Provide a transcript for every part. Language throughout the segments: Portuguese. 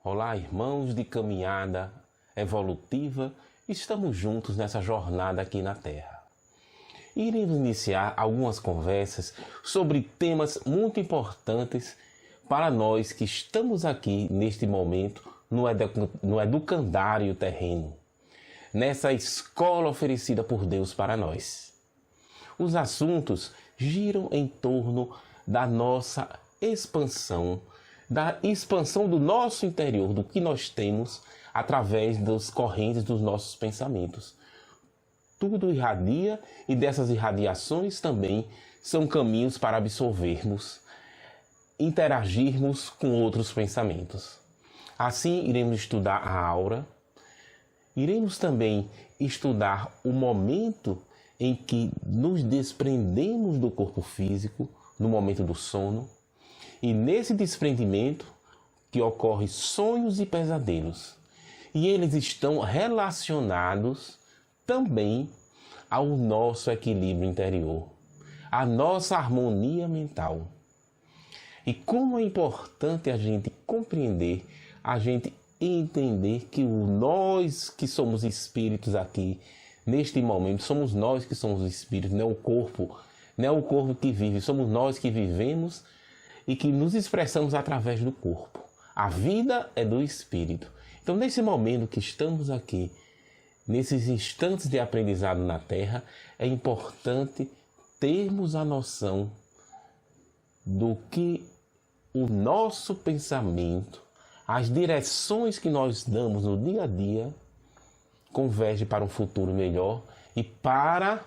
Olá, irmãos de caminhada evolutiva, estamos juntos nessa jornada aqui na Terra. Iremos iniciar algumas conversas sobre temas muito importantes para nós que estamos aqui neste momento no educandário terreno, nessa escola oferecida por Deus para nós. Os assuntos giram em torno da nossa expansão, da expansão do nosso interior, do que nós temos através das correntes dos nossos pensamentos. Tudo irradia e dessas irradiações também são caminhos para absorvermos, interagirmos com outros pensamentos. Assim, iremos estudar a aura, iremos também estudar o momento em que nos desprendemos do corpo físico, no momento do sono, e nesse desprendimento que ocorre sonhos e pesadelos. E eles estão relacionados também ao nosso equilíbrio interior, à nossa harmonia mental. E como é importante a gente compreender, a gente entender que nós que somos espíritos aqui, neste momento, somos nós que somos espíritos, não é o corpo que vive, somos nós que vivemos e que nos expressamos através do corpo. A vida é do espírito. Então, nesse momento que estamos aqui, nesses instantes de aprendizado na Terra, é importante termos a noção do que o nosso pensamento, as direções que nós damos no dia a dia, convergem para um futuro melhor e para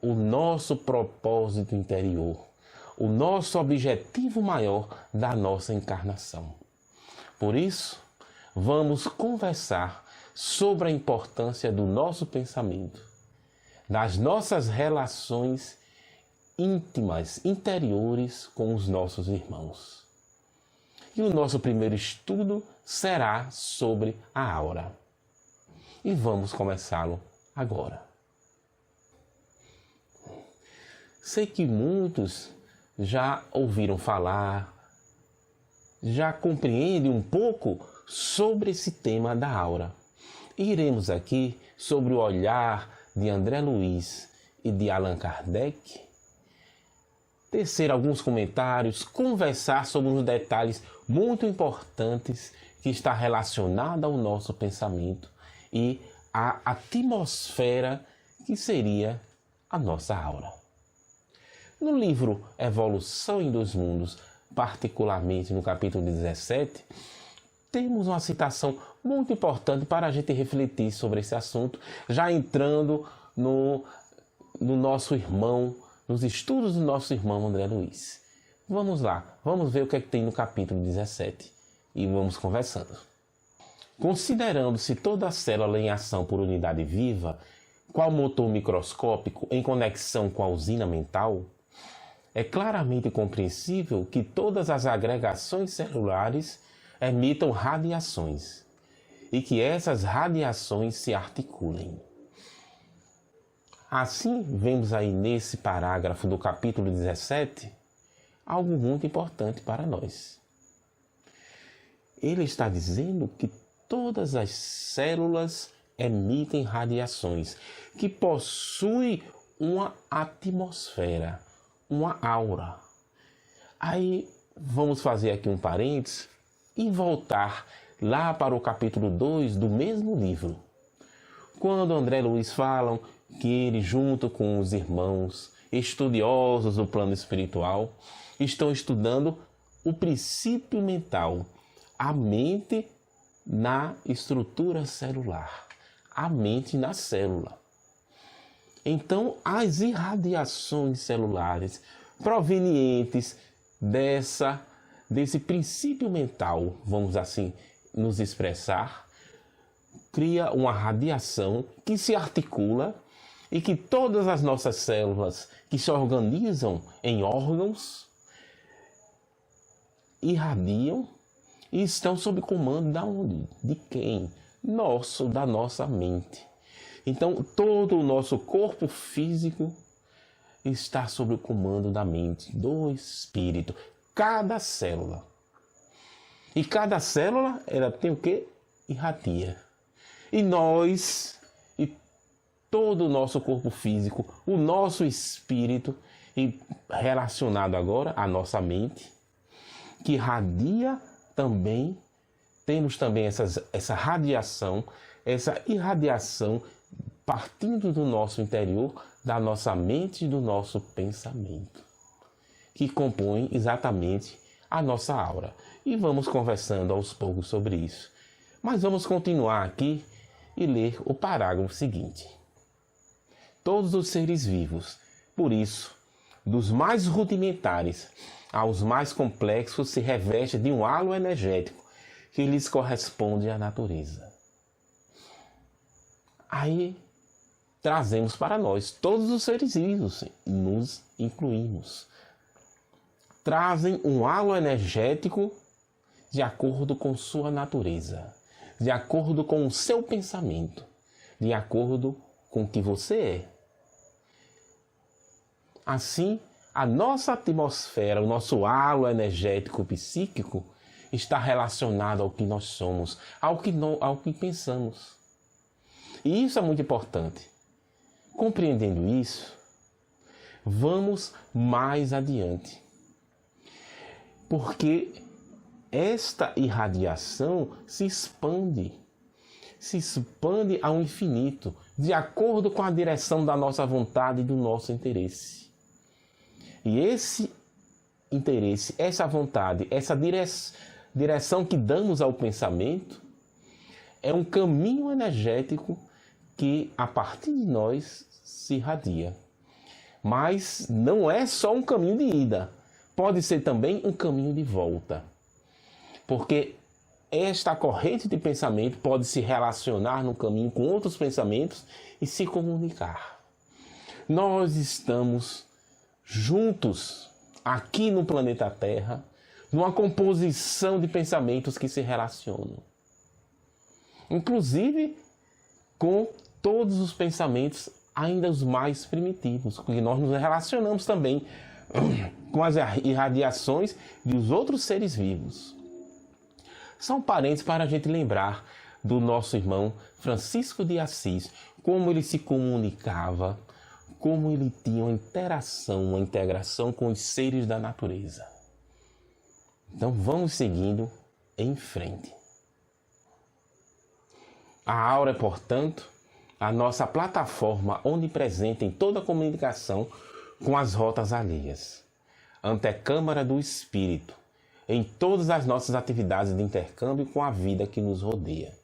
o nosso propósito interior, o nosso objetivo maior da nossa encarnação. Por isso, vamos conversar sobre a importância do nosso pensamento, das nossas relações íntimas, interiores com os nossos irmãos. E o nosso primeiro estudo será sobre a aura. E vamos começá-lo agora. Sei que muitos já ouviram falar, já compreendem um pouco sobre esse tema da aura. Iremos aqui, sobre o olhar de André Luiz e de Allan Kardec, tecer alguns comentários, conversar sobre uns detalhes muito importantes que está relacionado ao nosso pensamento e à atmosfera que seria a nossa aura. No livro Evolução em Dois Mundos, particularmente no capítulo 17, temos uma citação muito importante para a gente refletir sobre esse assunto, já entrando no nosso irmão, nos estudos do nosso irmão André Luiz. Vamos lá, vamos ver o que é que tem no capítulo 17 e vamos conversando. Considerando-se toda a célula em ação por unidade viva, qual motor microscópico em conexão com a usina mental, é claramente compreensível que todas as agregações celulares emitam radiações e que essas radiações se articulem. Assim, vemos aí nesse parágrafo do capítulo 17 algo muito importante para nós. Ele está dizendo que todas as células emitem radiações, que possuem uma atmosfera, uma aura. Aí vamos fazer aqui um parênteses e voltar lá para o capítulo 2 do mesmo livro. Quando André Luiz falam que ele, junto com os irmãos estudiosos do plano espiritual, estão estudando o princípio mental, a mente na estrutura celular, a mente na célula. Então, as irradiações celulares provenientes desse princípio mental, vamos assim nos expressar, cria uma radiação que se articula e que todas as nossas células que se organizam em órgãos irradiam e estão sob comando da onde? De quem? Da nossa mente. Então, todo o nosso corpo físico está sob o comando da mente, do espírito, cada célula. E cada célula, ela tem o quê? Irradia. E nós, e todo o nosso corpo físico, o nosso espírito, e relacionado agora à nossa mente, que irradia também, temos também essa radiação, essa irradiação partindo do nosso interior, da nossa mente e do nosso pensamento, que compõe exatamente a nossa aura. E vamos conversando aos poucos sobre isso. Mas vamos continuar aqui e ler o parágrafo seguinte. Todos os seres vivos, por isso, dos mais rudimentares aos mais complexos, se revestem de um halo energético que lhes corresponde à natureza. Aí trazemos para nós, todos os seres vivos, nos incluímos, trazem um halo energético de acordo com sua natureza, de acordo com o seu pensamento, de acordo com o que você é. Assim, a nossa atmosfera, o nosso halo energético psíquico está relacionado ao que nós somos, ao que pensamos. E isso é muito importante. Compreendendo isso, vamos mais adiante. Porque esta irradiação se expande ao infinito, de acordo com a direção da nossa vontade e do nosso interesse. E esse interesse, essa vontade, essa direção que damos ao pensamento, é um caminho energético que, a partir de nós, se irradia. Mas não é só um caminho de ida, pode ser também um caminho de volta. Porque esta corrente de pensamento pode se relacionar no caminho com outros pensamentos e se comunicar. Nós estamos juntos aqui no planeta Terra, numa composição de pensamentos que se relacionam. Inclusive com todos os pensamentos, ainda os mais primitivos, porque nós nos relacionamos também com as irradiações dos outros seres vivos. São parentes para a gente lembrar do nosso irmão Francisco de Assis, como ele se comunicava, como ele tinha uma interação, uma integração com os seres da natureza. Então vamos seguindo em frente. A aura é, portanto, a nossa plataforma onipresente em toda a comunicação com as rotas alheias, antecâmara do espírito, em todas as nossas atividades de intercâmbio com a vida que nos rodeia.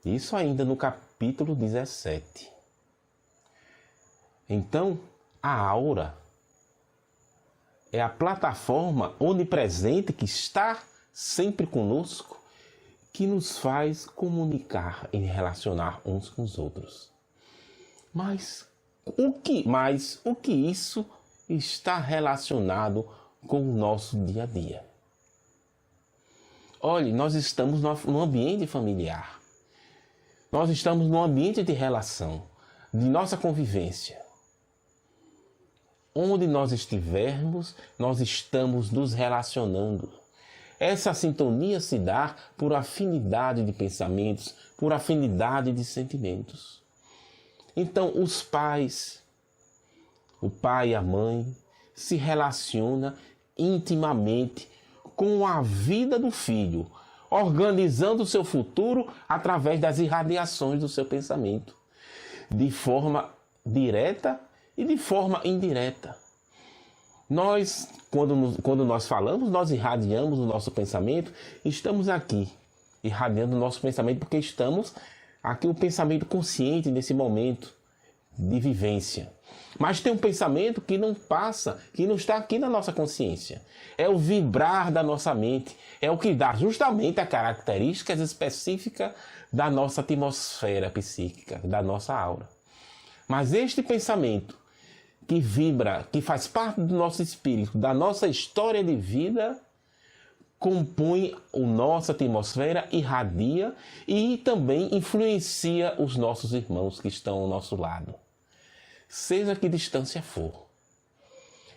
Isso ainda no capítulo 17. Então, a aura é a plataforma onipresente que está sempre conosco, que nos faz comunicar e relacionar uns com os outros. Mas o que isso está relacionado com o nosso dia a dia? Olhe, nós estamos num ambiente familiar. Nós estamos num ambiente de relação, de nossa convivência. Onde nós estivermos, nós estamos nos relacionando. Essa sintonia se dá por afinidade de pensamentos, por afinidade de sentimentos. Então, os pais, o pai e a mãe, se relacionam intimamente com a vida do filho, organizando o seu futuro através das irradiações do seu pensamento, de forma direta e de forma indireta. Nós, quando nós falamos, nós irradiamos o nosso pensamento, estamos aqui, irradiando o nosso pensamento, porque estamos aqui o pensamento consciente nesse momento de vivência. Mas tem um pensamento que não passa, que não está aqui na nossa consciência. É o vibrar da nossa mente, é o que dá justamente a características específicas da nossa atmosfera psíquica, da nossa aura. Mas este pensamento que vibra, que faz parte do nosso espírito, da nossa história de vida, compõe a nossa atmosfera, irradia e também influencia os nossos irmãos que estão ao nosso lado, seja que distância for.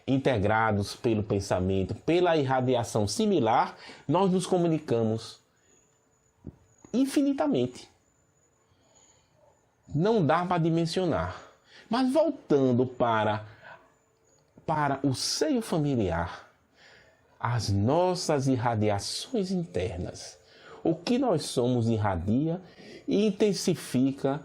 integrados pelo pensamento, pela irradiação similar, nós nos comunicamos infinitamente. Não dá para dimensionar. Mas voltando para o seio familiar, as nossas irradiações internas, o que nós somos irradia e intensifica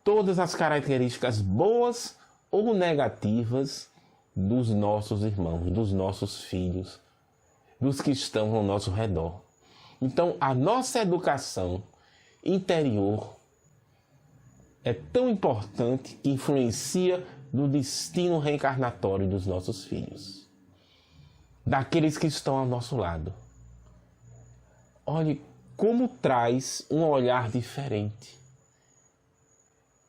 todas as características boas ou negativas dos nossos irmãos, dos nossos filhos, dos que estão ao nosso redor. Então, a nossa educação interior é tão importante que influencia no destino reencarnatório dos nossos filhos, daqueles que estão ao nosso lado. Olhe como traz um olhar diferente.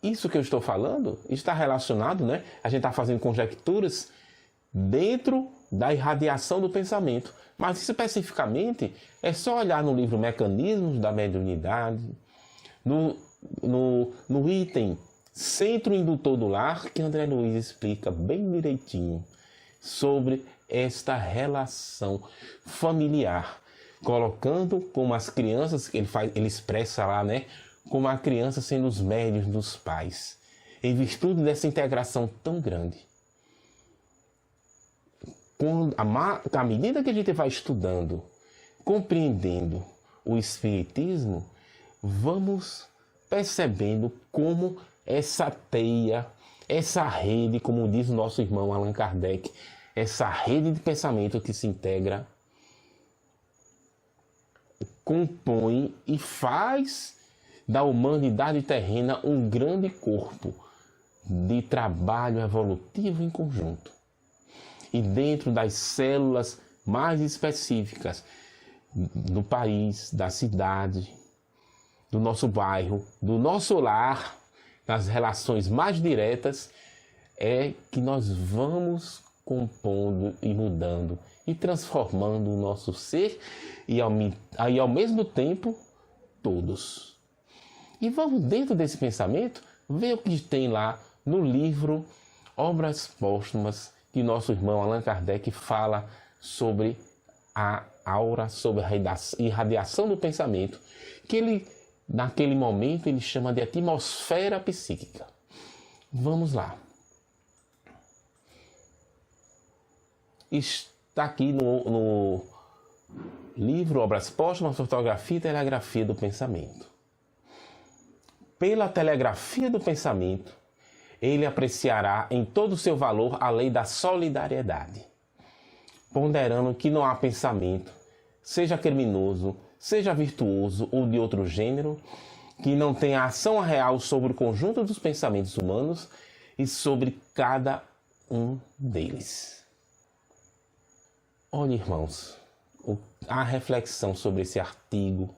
Isso que eu estou falando está relacionado, né? A gente está fazendo conjecturas dentro da irradiação do pensamento. Mas especificamente é só olhar no livro Mecanismos da Mediunidade, no item Centro Indutor do Lar, que André Luiz explica bem direitinho sobre esta relação familiar, colocando como as crianças, ele expressa lá, né? Como a criança sendo os médios dos pais, em virtude dessa integração tão grande. À medida que a gente vai estudando, compreendendo o Espiritismo, vamos percebendo como essa teia, essa rede, como diz o nosso irmão Allan Kardec, essa rede de pensamento que se integra, compõe e faz da humanidade terrena um grande corpo de trabalho evolutivo em conjunto. E dentro das células mais específicas do país, da cidade, do nosso bairro, do nosso lar, nas relações mais diretas, é que nós vamos compondo e mudando e transformando o nosso ser e ao mesmo tempo todos. E vamos dentro desse pensamento ver o que tem lá no livro Obras Póstumas, que nosso irmão Allan Kardec fala sobre a aura, sobre a irradiação do pensamento, que ele, naquele momento, ele chama de atmosfera psíquica. Vamos lá. Está aqui no livro Obras Póstumas, Fotografia e Telegrafia do Pensamento. Pela telegrafia do pensamento, ele apreciará em todo o seu valor a lei da solidariedade, ponderando que não há pensamento, seja criminoso, seja virtuoso ou de outro gênero, que não tenha ação real sobre o conjunto dos pensamentos humanos e sobre cada um deles. Olha, irmãos, a reflexão sobre esse artigo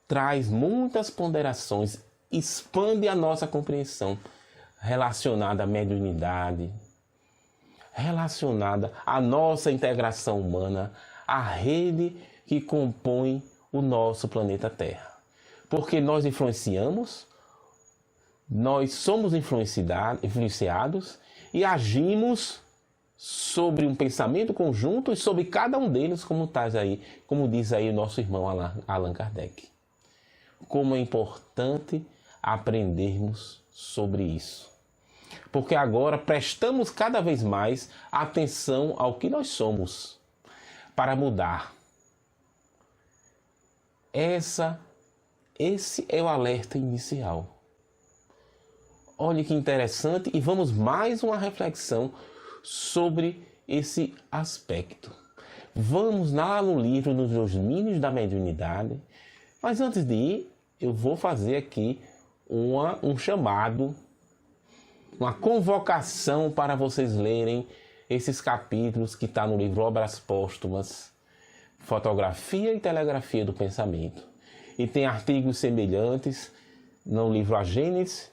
traz muitas ponderações, expande a nossa compreensão relacionada à mediunidade, relacionada à nossa integração humana, à rede que compõe o nosso planeta Terra. Porque nós influenciamos, nós somos influenciados e agimos sobre um pensamento conjunto e sobre cada um deles, como diz aí o nosso irmão Allan Kardec. Como é importante aprendermos sobre isso. Porque agora prestamos cada vez mais atenção ao que nós somos para mudar. Esse é o alerta inicial. Olha que interessante, e vamos mais uma reflexão sobre esse aspecto. Vamos lá no livro Nos Domínios da Mediunidade, mas antes de ir, eu vou fazer aqui um chamado, uma convocação para vocês lerem esses capítulos que está no livro Obras Póstumas, Fotografia e Telegrafia do Pensamento. E tem artigos semelhantes no livro A Gênese,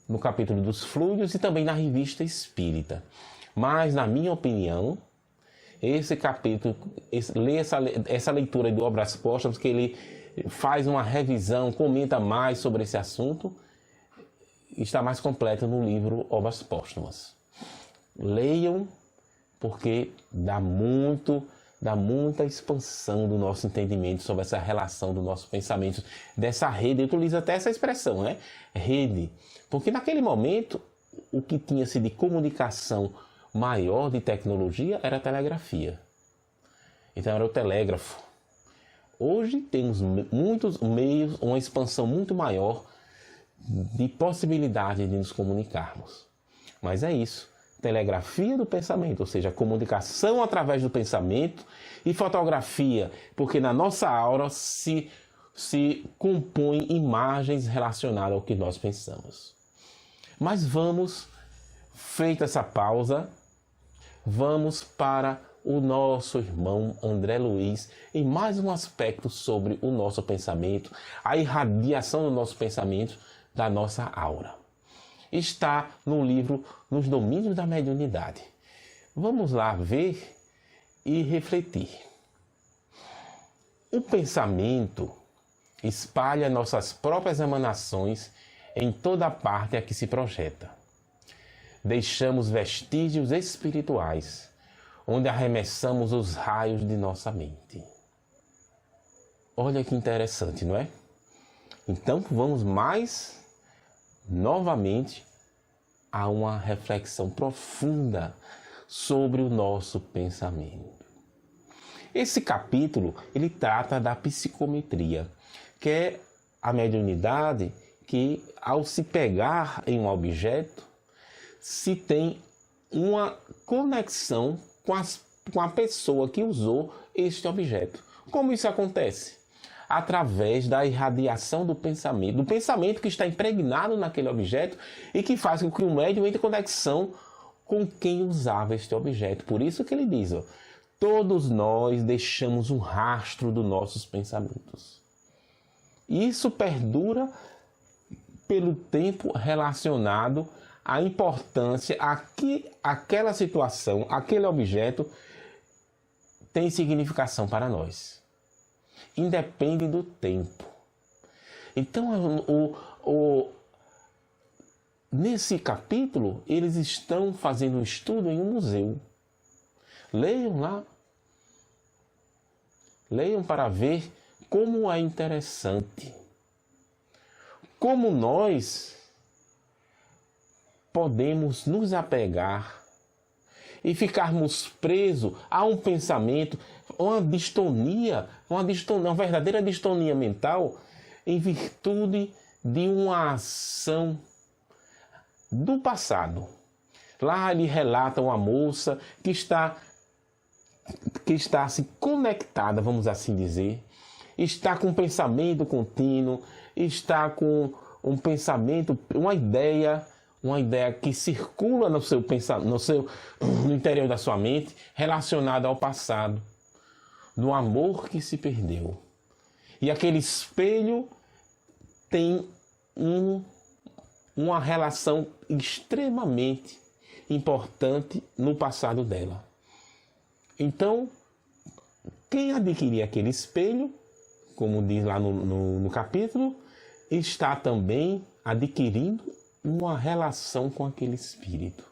no capítulo dos Fluidos e também na Revista Espírita. Mas, na minha opinião, esse capítulo, essa leitura de Obras Póstumas, que ele faz uma revisão, comenta mais sobre esse assunto, está mais completo no livro Obras Póstumas. Leiam porque dá muita expansão do nosso entendimento sobre essa relação do nosso pensamento, dessa rede. Eu utilizo até essa expressão, né? Rede. Porque naquele momento, o que tinha-se de comunicação maior de tecnologia era a telegrafia. Então era o telégrafo. Hoje temos muitos meios, uma expansão muito maior de possibilidade de nos comunicarmos. Mas é isso. Telegrafia do pensamento, ou seja, comunicação através do pensamento, e fotografia, porque na nossa aura se compõem imagens relacionadas ao que nós pensamos. Mas vamos, feita essa pausa, vamos para o nosso irmão André Luiz em mais um aspecto sobre o nosso pensamento, a irradiação do nosso pensamento, da nossa aura. Está no livro Nos Domínios da Mediunidade. Vamos lá ver e refletir. O pensamento espalha nossas próprias emanações em toda parte a que se projeta. Deixamos vestígios espirituais, onde arremessamos os raios de nossa mente. Olha que interessante, não é? Então vamos novamente a uma reflexão profunda sobre o nosso pensamento. Esse capítulo, ele trata da psicometria, que é a mediunidade que, ao se pegar em um objeto, se tem uma conexão com a pessoa que usou este objeto. Como isso acontece? Através da irradiação do pensamento que está impregnado naquele objeto e que faz com que o médium entre em conexão com quem usava este objeto. Por isso que ele diz, todos nós deixamos um rastro dos nossos pensamentos. Isso perdura pelo tempo relacionado à importância a que aquela situação, aquele objeto tem significação para nós. Independe do tempo. Então, nesse capítulo, eles estão fazendo um estudo em um museu. Leiam lá. Leiam para ver como é interessante. Como nós podemos nos apegar e ficarmos presos a um pensamento, uma verdadeira distonia mental, em virtude de uma ação do passado. Lá ele relata uma moça que está se conectada, vamos assim dizer, está com um pensamento contínuo, está com um pensamento, uma ideia que circula no seu pensamento, no interior da sua mente, relacionada ao passado, do amor que se perdeu. E aquele espelho tem uma relação extremamente importante no passado dela. Então, quem adquirir aquele espelho, como diz lá no capítulo, está também adquirindo uma relação com aquele espírito.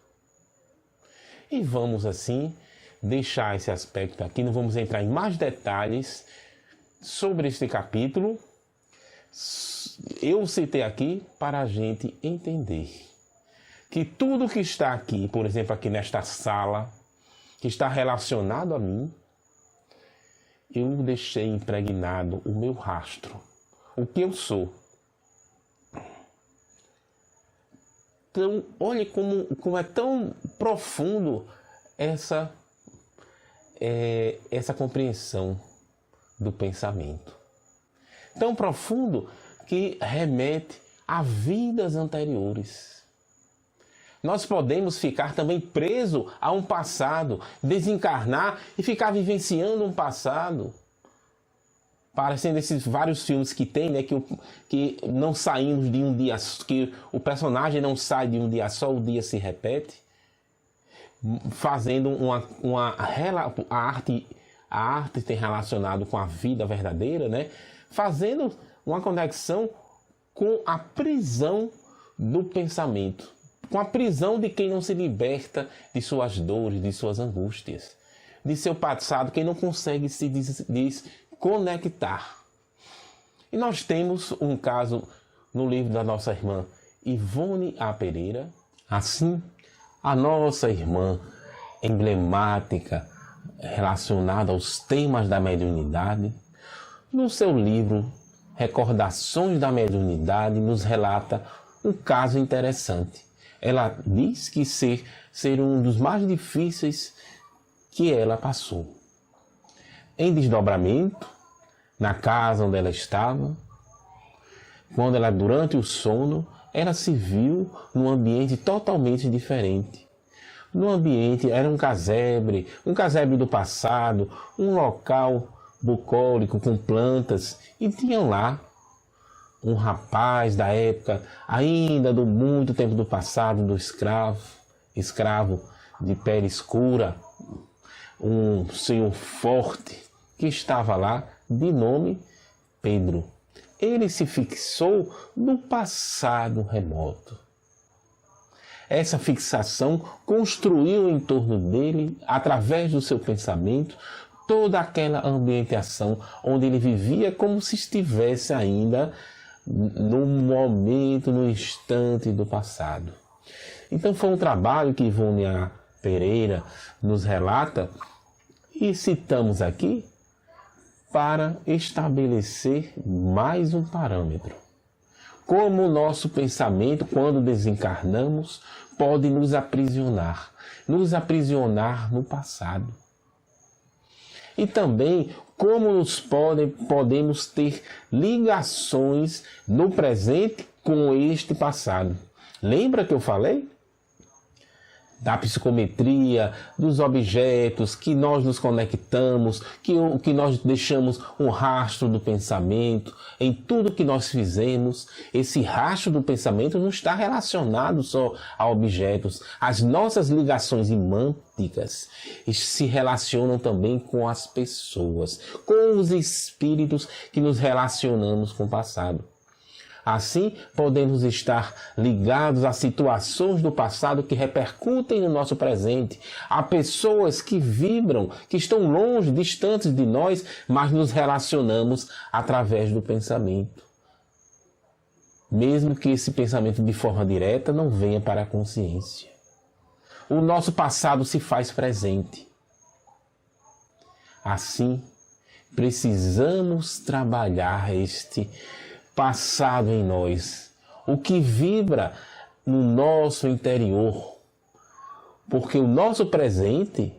E vamos assim deixar esse aspecto aqui, não vamos entrar em mais detalhes sobre este capítulo. Eu citei aqui para a gente entender que tudo que está aqui, por exemplo, aqui nesta sala, que está relacionado a mim, eu deixei impregnado o meu rastro, o que eu sou. Então, olha como é tão profundo essa compreensão do pensamento. Tão profundo que remete a vidas anteriores. Nós podemos ficar também presos a um passado, desencarnar e ficar vivenciando um passado. Parecendo esses vários filmes que tem, né, que não saímos de um dia, que o personagem não sai de um dia só, o dia se repete, fazendo a arte tem relacionado com a vida verdadeira, né, fazendo uma conexão com a prisão do pensamento, com a prisão de quem não se liberta de suas dores, de suas angústias, de seu passado, quem não consegue se desconectar. E nós temos um caso no livro da nossa irmã Ivone A. Pereira. Assim, a nossa irmã emblemática relacionada aos temas da mediunidade, no seu livro Recordações da Mediunidade, nos relata um caso interessante. Ela diz que ser um dos mais difíceis que ela passou. Em desdobramento, na casa onde ela estava, quando ela, durante o sono, ela se viu num ambiente totalmente diferente. No ambiente, era um casebre do passado, um local bucólico com plantas, e tinham lá um rapaz da época, ainda do muito tempo do passado, do escravo de pele escura, um senhor forte que estava lá, de nome Pedro. Ele se fixou no passado remoto. Essa fixação construiu em torno dele, através do seu pensamento, toda aquela ambientação onde ele vivia como se estivesse ainda no momento, no instante do passado. Então foi um trabalho que Ivone A. Pereira nos relata e citamos aqui para estabelecer mais um parâmetro. Como o nosso pensamento, quando desencarnamos, pode nos aprisionar no passado. E também como podemos ter ligações no presente com este passado. Lembra que eu falei? Da psicometria, dos objetos, que nós nos conectamos, que nós deixamos um rastro do pensamento em tudo que nós fizemos. Esse rastro do pensamento não está relacionado só a objetos. As nossas ligações imânticas se relacionam também com as pessoas, com os espíritos que nos relacionamos com o passado. Assim, podemos estar ligados a situações do passado que repercutem no nosso presente, a pessoas que vibram, que estão longe, distantes de nós, mas nos relacionamos através do pensamento. Mesmo que esse pensamento de forma direta não venha para a consciência. O nosso passado se faz presente. Assim, precisamos trabalhar este passado em nós, o que vibra no nosso interior, porque o nosso presente,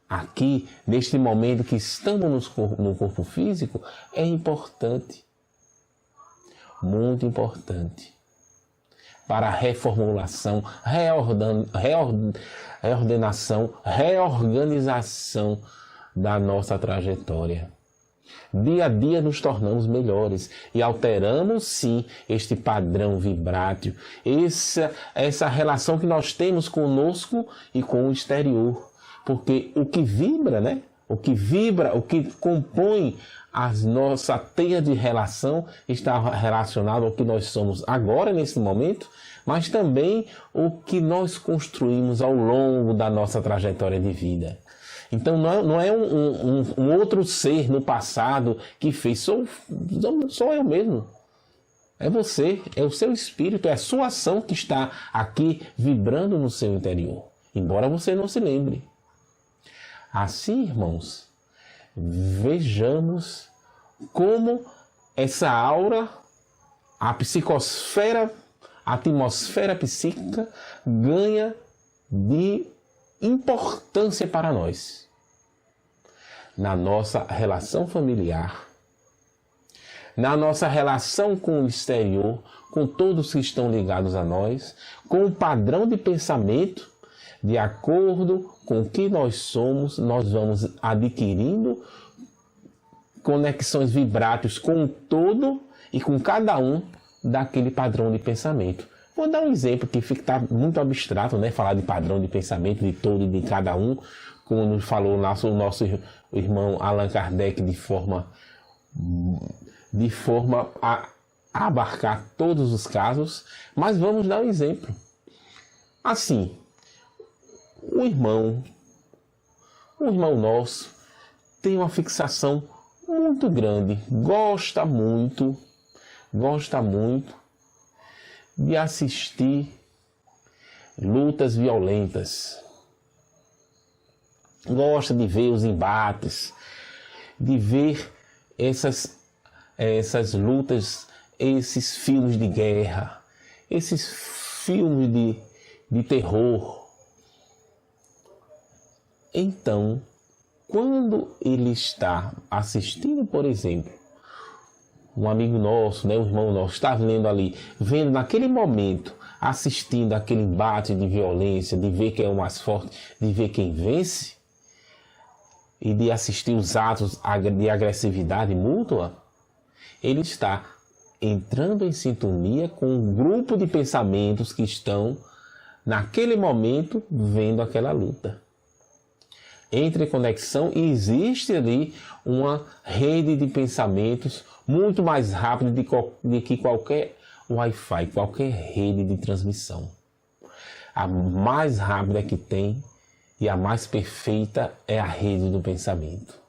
aqui, neste momento que estamos no corpo físico, é importante, muito importante, para a reformulação, reorganização da nossa trajetória. Dia a dia nos tornamos melhores e alteramos sim este padrão vibrátil, essa relação que nós temos conosco e com o exterior. Porque o que vibra, o que compõe a nossa teia de relação está relacionado ao que nós somos agora, nesse momento, mas também o que nós construímos ao longo da nossa trajetória de vida. Então não é um outro ser no passado que fez, sou eu mesmo. É você, é o seu espírito, é a sua ação que está aqui vibrando no seu interior, embora você não se lembre. Assim, irmãos, vejamos como essa aura, a psicosfera, a atmosfera psíquica ganha de importância para nós. Na nossa relação familiar, na nossa relação com o exterior, com todos que estão ligados a nós, com o padrão de pensamento, de acordo com o que nós somos, nós vamos adquirindo conexões vibráteis com o todo e com cada um daquele padrão de pensamento. Vou dar um exemplo que fica muito abstrato, falar de padrão de pensamento de todo e de cada um, como nos falou o nosso irmão Allan Kardec, de forma a abarcar todos os casos, mas vamos dar um exemplo. Assim, um irmão nosso tem uma fixação muito grande, gosta muito de assistir lutas violentas. Gosta de ver os embates, de ver essas lutas, esses filmes de guerra, esses filmes de terror. Então, quando ele está assistindo, por exemplo, um amigo nosso, um irmão nosso, está vendo ali, vendo naquele momento, assistindo aquele embate de violência, de ver quem é o mais forte, de ver quem vence, e de assistir os atos de agressividade mútua, ele está entrando em sintonia com um grupo de pensamentos que estão, naquele momento, vendo aquela luta. Entra em conexão e existe ali uma rede de pensamentos muito mais rápida do que qualquer Wi-Fi, qualquer rede de transmissão. A mais rápida que tem e a mais perfeita é a rede do pensamento.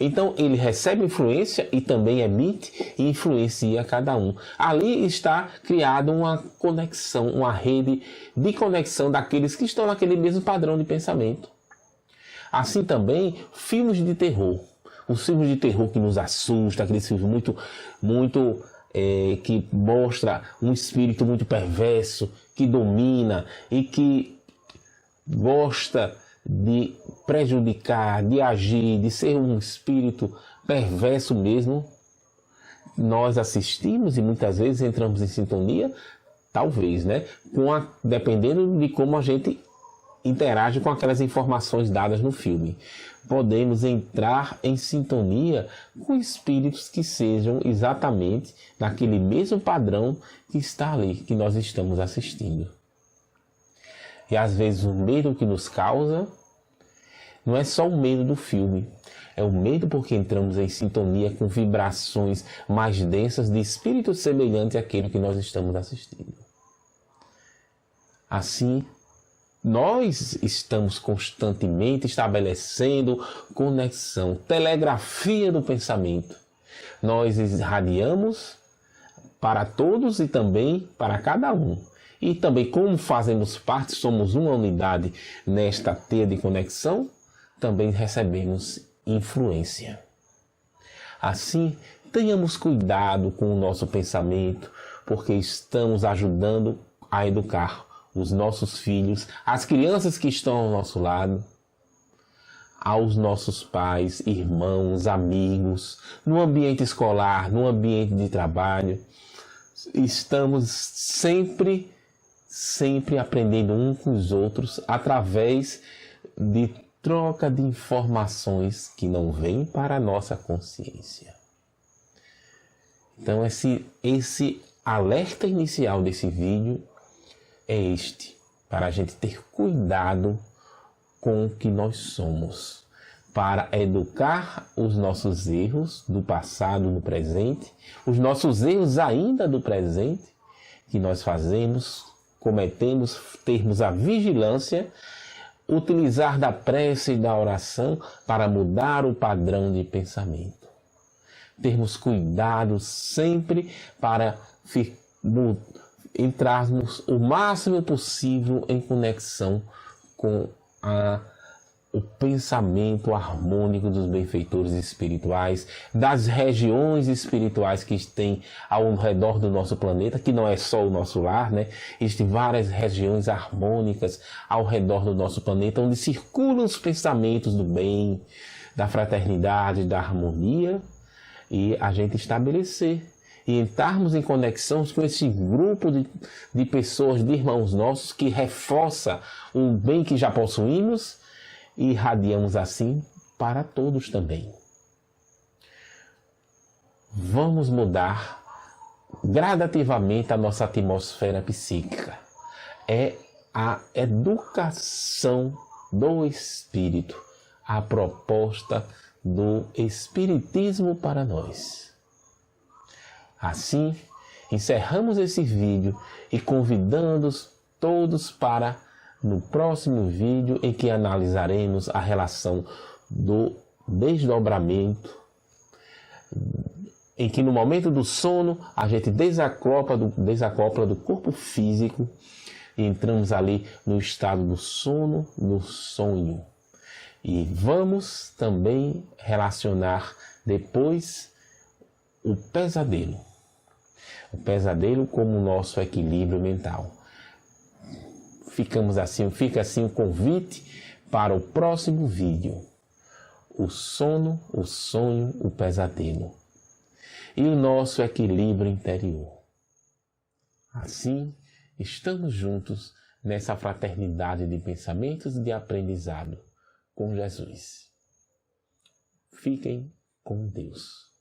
Então ele recebe influência e também emite e influencia cada um. Ali está criada uma conexão, uma rede de conexão daqueles que estão naquele mesmo padrão de pensamento. Assim também, filmes de terror. Os filmes de terror que nos assustam, aqueles filmes que mostra um espírito muito perverso, que domina e que gosta de prejudicar, de agir, de ser um espírito perverso mesmo. Nós assistimos e muitas vezes entramos em sintonia, talvez, dependendo de como a gente interage com aquelas informações dadas no filme. Podemos entrar em sintonia com espíritos que sejam exatamente naquele mesmo padrão que está ali, que nós estamos assistindo. E às vezes o medo que nos causa não é só o medo do filme, é o medo porque entramos em sintonia com vibrações mais densas de espíritos semelhantes àquele que nós estamos assistindo. Assim, nós estamos constantemente estabelecendo conexão, telegrafia do pensamento. Nós irradiamos para todos e também para cada um. E também, como fazemos parte, somos uma unidade nesta teia de conexão, também recebemos influência. Assim, tenhamos cuidado com o nosso pensamento, porque estamos ajudando a educar os nossos filhos, as crianças que estão ao nosso lado, aos nossos pais, irmãos, amigos, no ambiente escolar, no ambiente de trabalho. Estamos sempre aprendendo uns com os outros através de troca de informações que não vêm para a nossa consciência. Então esse alerta inicial desse vídeo é este, para a gente ter cuidado com o que nós somos, para educar os nossos erros do passado, no presente, os nossos erros ainda do presente, que nós fazemos, cometemos, termos a vigilância, utilizar da prece e da oração para mudar o padrão de pensamento. Termos cuidado sempre para entrarmos o máximo possível em conexão com o pensamento harmônico dos benfeitores espirituais, das regiões espirituais que tem ao redor do nosso planeta, que não é só o nosso lar, Existem várias regiões harmônicas ao redor do nosso planeta, onde circulam os pensamentos do bem, da fraternidade, da harmonia, e a gente estabelecer e entrarmos em conexão com esse grupo de pessoas, de irmãos nossos, que reforça o bem que já possuímos e irradiamos assim para todos também. Vamos mudar gradativamente a nossa atmosfera psíquica. É a educação do espírito, a proposta do Espiritismo para nós. Assim, encerramos esse vídeo e convidando-os todos para no próximo vídeo em que analisaremos a relação do desdobramento, em que no momento do sono a gente desacopla do corpo físico e entramos ali no estado do sono, no sonho. E vamos também relacionar depois o pesadelo. O pesadelo como o nosso equilíbrio mental. Fica assim o convite para o próximo vídeo. O sono, o sonho, o pesadelo. E o nosso equilíbrio interior. Assim, estamos juntos nessa fraternidade de pensamentos e de aprendizado com Jesus. Fiquem com Deus.